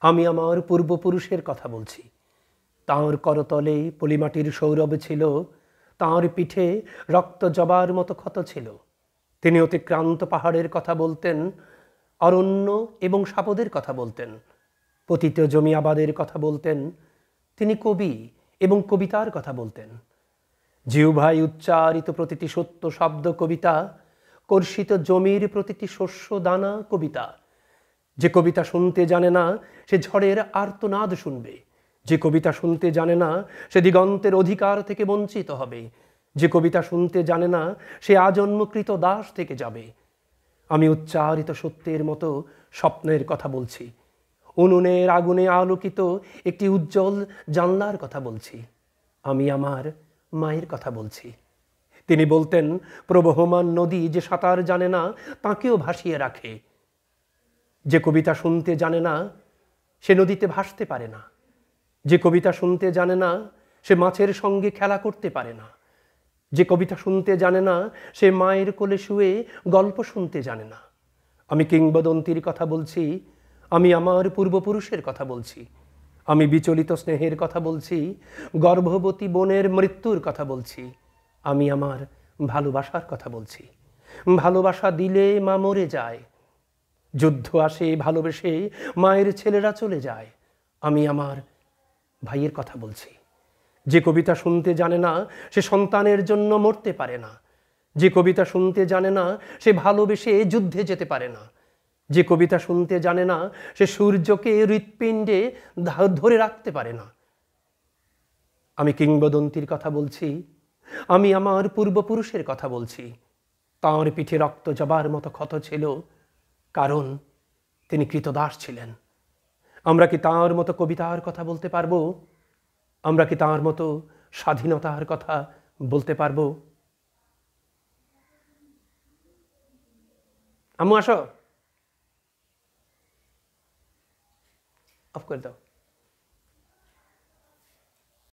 আমি আমার পূর্বপুরুষের কথা বলছি। তাঁর করতলে পলিমাটির সৌরভ ছিল, তাঁর পিঠে রক্ত জবার মতো ক্ষত ছিল। তিনি অতিক্রান্ত পাহাড়ের কথা বলতেন, অরণ্য এবং সাপদের কথা বলতেন, পতিত জমি আবাদের কথা বলতেন। তিনি কবি এবং কবিতার কথা বলতেন। জিহ্বায় উচ্চারিত প্রতিটি সত্য শব্দ কবিতা, কর্ষিত জমির প্রতিটি শস্য দানা কবিতা। যে কবিতা শুনতে জানে না সে ঝড়ের আর্তনাদ শুনবে। যে কবিতা শুনতে জানে না সে দিগন্তের অধিকার থেকে বঞ্চিত হবে। যে কবিতা শুনতে জানে না সে আজন্মকৃত দাস থেকে যাবে। আমি উচ্চারিত সত্যের মতো স্বপ্নের কথা বলছি। উনুনের আগুনে আলোকিত একটি উজ্জ্বল জানলার কথা বলছি। আমি আমার মায়ের কথা বলছি। তিনি বলতেন, প্রবহমান নদী যে সাঁতার জানে না তাকেও ভাসিয়ে রাখে। যে কবিতা শুনতে জানে না সে নদীতে ভাসতে পারে না। যে কবিতা শুনতে জানে না সে মাছের সঙ্গে খেলা করতে পারে না। যে কবিতা শুনতে জানে না সে মায়ের কোলে শুয়ে গল্প শুনতে জানে না। আমি কিংবদন্তির কথা বলছি। আমি আমার পূর্বপুরুষের কথা বলছি। আমি বিচলিত স্নেহের কথা বলছি। গর্ভবতী বোনের মৃত্যুর কথা বলছি। আমি আমার ভালোবাসার কথা বলছি। ভালোবাসা দিলে মা মরে যায়। যুদ্ধ আসে ভালোবেসে মায়ের ছেলেরা চলে যায়। আমি আমার ভাইয়ের কথা বলছি। যে কবিতা শুনতে জানে না সে সন্তানের জন্য মরতে পারে না। যে কবিতা শুনতে জানে না সে ভালোবেসে যুদ্ধে যেতে পারে না। যে কবিতা শুনতে জানে না সে সূর্যকে হৃৎপিণ্ডে ধরে রাখতে পারে না। আমি কিংবদন্তির কথা বলছি। আমি আমার পূর্বপুরুষের কথা বলছি। তাঁর পিঠে রক্ত জবার মতো ক্ষত ছিল, কারণ তিনি কৃতদাস ছিলেন। আমরা কি তাঁর মতো কবিতার কথা বলতে পারবো? আমরা কি তাঁর মতো স্বাধীনতার কথা বলতে পারবো? আম্মু আসো, অফ করে দাও।